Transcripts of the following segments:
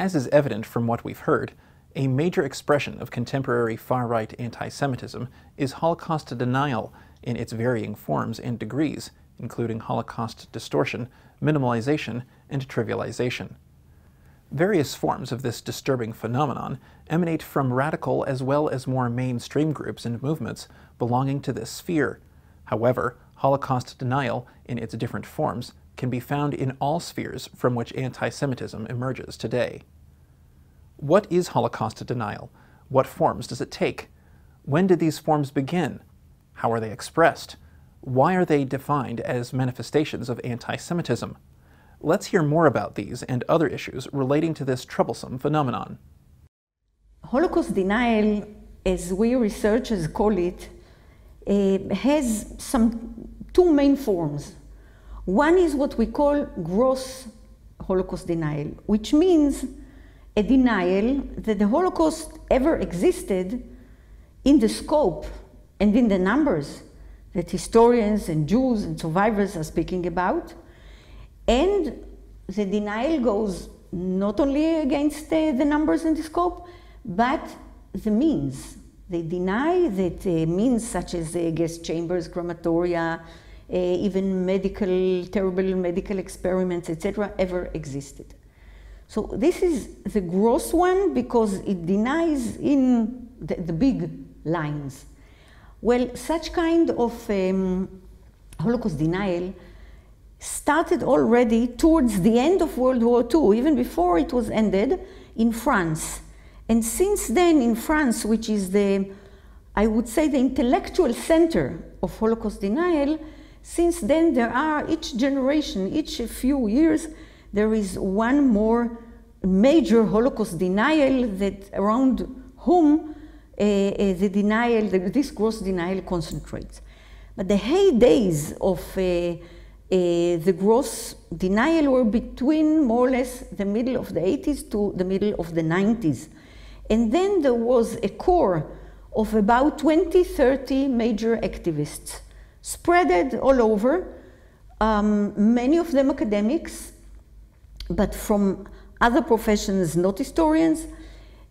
As is evident from what we've heard, a major expression of contemporary far-right anti-Semitism is Holocaust denial in its varying forms and degrees, including Holocaust distortion, minimalization, and trivialization. Various forms of this disturbing phenomenon emanate from radical as well as more mainstream groups and movements belonging to this sphere. However, Holocaust denial in its different forms can be found in all spheres from which anti-Semitism emerges today. What is Holocaust denial? What forms does it take? When did these forms begin? How are they expressed? Why are they defined as manifestations of anti-Semitism? Let's hear more about these and other issues relating to this troublesome phenomenon. Holocaust denial, as we researchers call it, has two main forms. One is what we call gross Holocaust denial, which means a denial that the Holocaust ever existed in the scope and in the numbers that historians and Jews and survivors are speaking about. And the denial goes not only against the numbers and the scope, but the means. They deny that means such as gas chambers, crematoria, even terrible medical experiments, etc., ever existed. So this is the gross one because it denies in the big lines. Well, such kind of Holocaust denial started already towards the end of World War II, even before it was ended, in France. And since then in France, which is I would say the intellectual center of Holocaust denial, since then there are, each generation, each few years, there is one more major Holocaust denial that around whom this gross denial concentrates. But the heydays of the gross denial were between more or less the middle of the 80s to the middle of the 90s. And then there was a core of about 20, 30 major activists spread all over, many of them academics, but from other professions, not historians,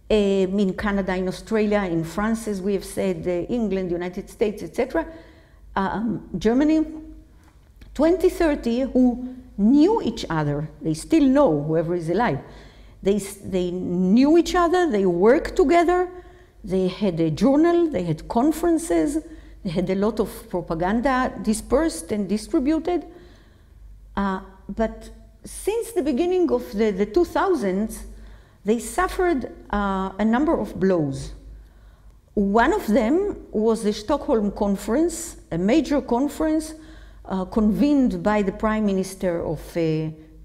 in Canada, in Australia, in France, as we have said, England, United States, etc., Germany, 20, 30 who knew each other. They still know, whoever is alive. They knew each other, they worked together, they had a journal, they had conferences, they had a lot of propaganda dispersed and distributed. But since the beginning of the 2000s, they suffered a number of blows. One of them was the Stockholm Conference, a major conference convened by the Prime Minister of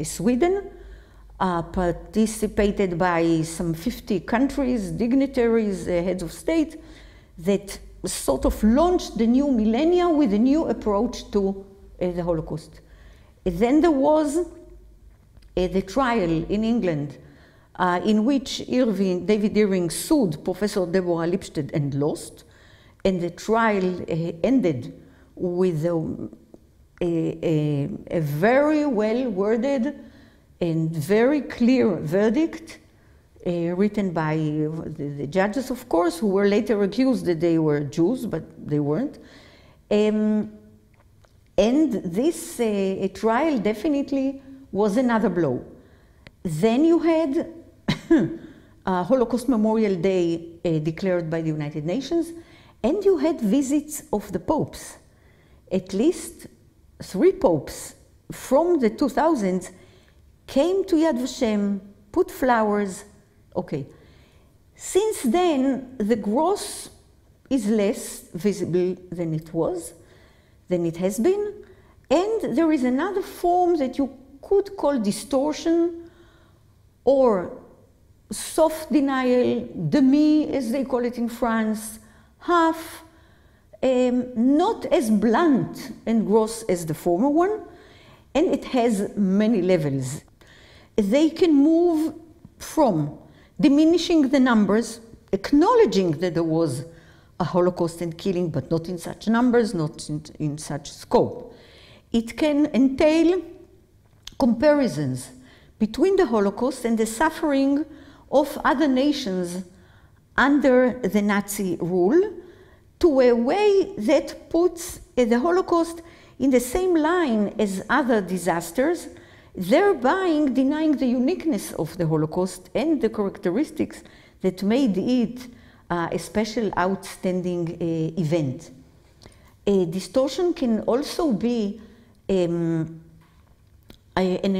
Sweden, participated by some 50 countries, dignitaries, heads of state, that sort of launched the new millennia with a new approach to the Holocaust. Then there was the trial in England in which David Irving sued Professor Deborah Lipstadt and lost, and the trial ended with a very well worded and very clear verdict written by the judges, of course, who were later accused that they were Jews, but they weren't. And this trial definitely was another blow. Then you had Holocaust Memorial Day declared by the United Nations, and you had visits of the popes. At least 3 popes from the 2000s came to Yad Vashem, put flowers. Okay. Since then, the gross is less visible than it has been, and there is another form that you could call distortion or soft denial, demi, as they call it in France, half, not as blunt and gross as the former one, and it has many levels. They can move from diminishing the numbers, acknowledging that there was a Holocaust and killing, but not in such numbers, not in such scope. It can entail comparisons between the Holocaust and the suffering of other nations under the Nazi rule to a way that puts the Holocaust in the same line as other disasters, thereby denying the uniqueness of the Holocaust and the characteristics that made it a special outstanding event. A distortion can also be an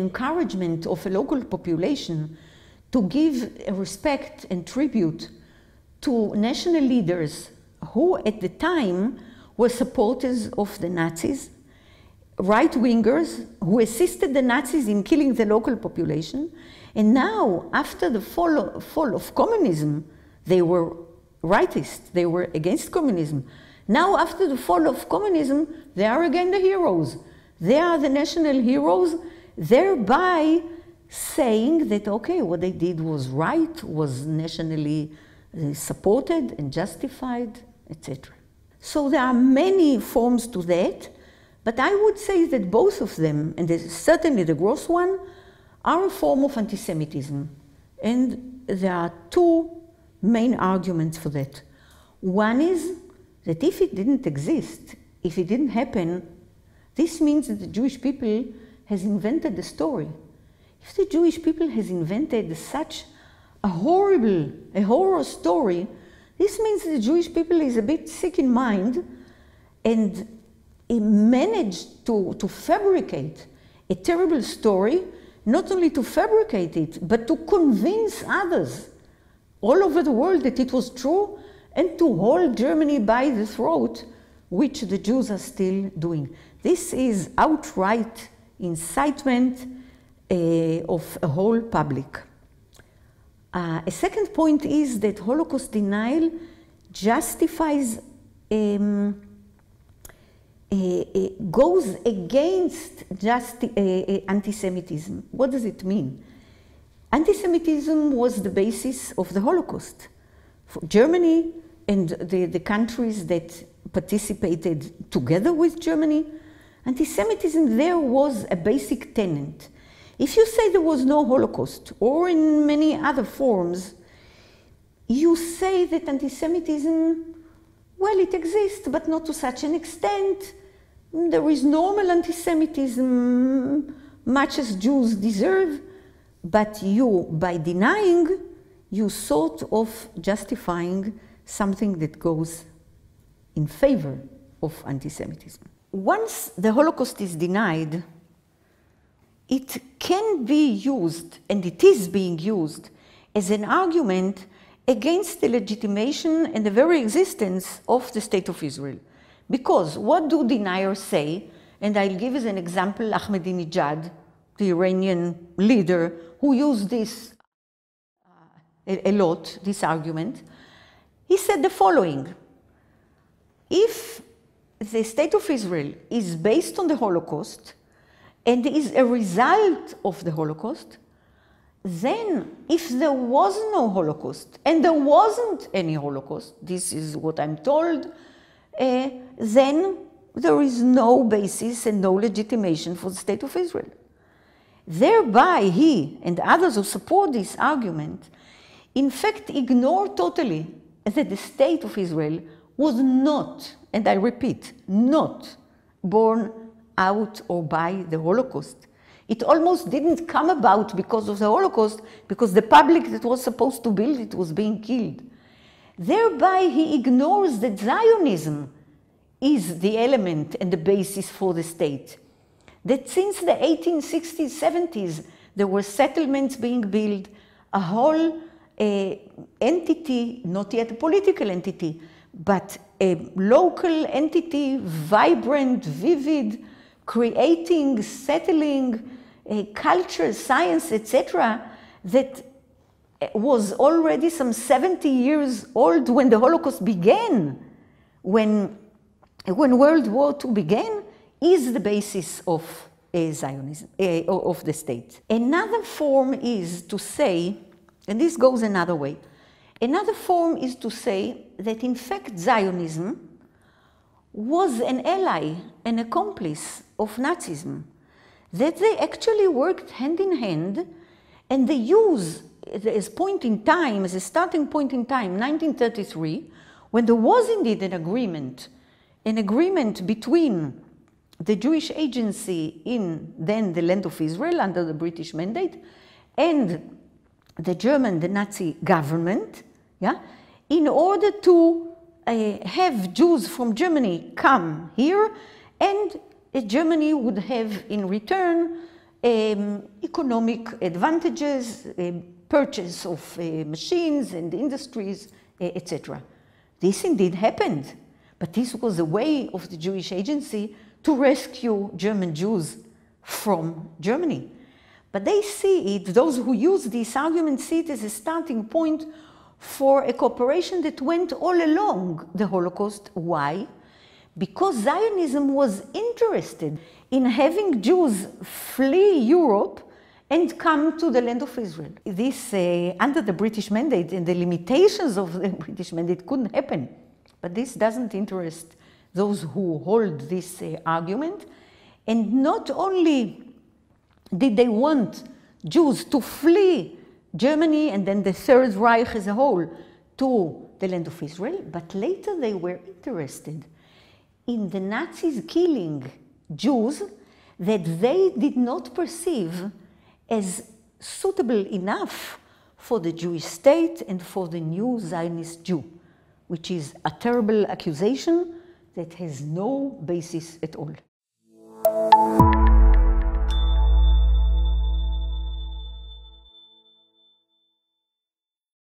encouragement of a local population to give respect and tribute to national leaders who at the time were supporters of the Nazis, right-wingers who assisted the Nazis in killing the local population, and now, after the fall of communism, they were rightists, they were against communism. Now, after the fall of communism, they are again the heroes. They are the national heroes, thereby saying that, okay, what they did was right, was nationally supported and justified, etc. So there are many forms to that, but I would say that both of them, and certainly the gross one, are a form of anti-Semitism. And there are two main arguments for that. One is that if it didn't exist, if it didn't happen, this means that the Jewish people has invented the story. If the Jewish people has invented such a horror story, this means that the Jewish people is a bit sick in mind and it managed to fabricate a terrible story, not only to fabricate it, but to convince others all over the world that it was true and to hold Germany by the throat, which the Jews are still doing. This is outright incitement of a whole public. A second point is that Holocaust denial justifies, goes against anti-Semitism. What does it mean? Anti-Semitism was the basis of the Holocaust. For Germany and the countries that participated together with Germany, anti-Semitism there was a basic tenet. If you say there was no Holocaust, or in many other forms, you say that anti-Semitism, well, it exists, but not to such an extent. There is normal anti-Semitism, much as Jews deserve, but you, by denying, you sort of justifying something that goes in favor of anti-Semitism. Once the Holocaust is denied, it can be used, and it is being used, as an argument against the legitimation and the very existence of the State of Israel. Because what do deniers say? And I'll give as an example Ahmadinejad, the Iranian leader, who used this a lot, this argument. He said the following: if the State of Israel is based on the Holocaust, and is a result of the Holocaust, then if there was no Holocaust, and there wasn't any Holocaust, this is what I'm told, then there is no basis and no legitimation for the State of Israel. Thereby, he and others who support this argument, in fact, ignore totally that the State of Israel was not, and I repeat, not born out or by the Holocaust. It almost didn't come about because of the Holocaust, because the public that was supposed to build it was being killed. Thereby, he ignores that Zionism is the element and the basis for the state. That since the 1860s, 70s, there were settlements being built, a whole entity, not yet a political entity, but a local entity, vibrant, vivid, creating, settling, culture, science, etc., that was already some 70 years old when the Holocaust began, when World War II began, is the basis of Zionism, of the state. Another form is to say, and this goes another way, another form is to say that in fact Zionism was an ally, an accomplice of Nazism, that they actually worked hand in hand And they use, as point in time, as a starting point in time, 1933, when there was indeed an agreement between the Jewish agency in then the land of Israel under the British mandate and the German, the Nazi government, yeah, in order to have Jews from Germany come here, and Germany would have in return economic advantages, purchase of machines and industries, etc. This indeed happened, but this was a way of the Jewish agency to rescue German Jews from Germany. But they see it, those who use this argument see it as a starting point for a cooperation that went all along the Holocaust. Why? Because Zionism was interested in having Jews flee Europe and come to the land of Israel. This, under the British mandate and the limitations of the British mandate, couldn't happen. But this doesn't interest those who hold this argument. And not only did they want Jews to flee Germany and then the Third Reich as a whole to the land of Israel, but later they were interested in the Nazis killing Jews that they did not perceive as suitable enough for the Jewish state and for the new Zionist Jew, which is a terrible accusation that has no basis at all.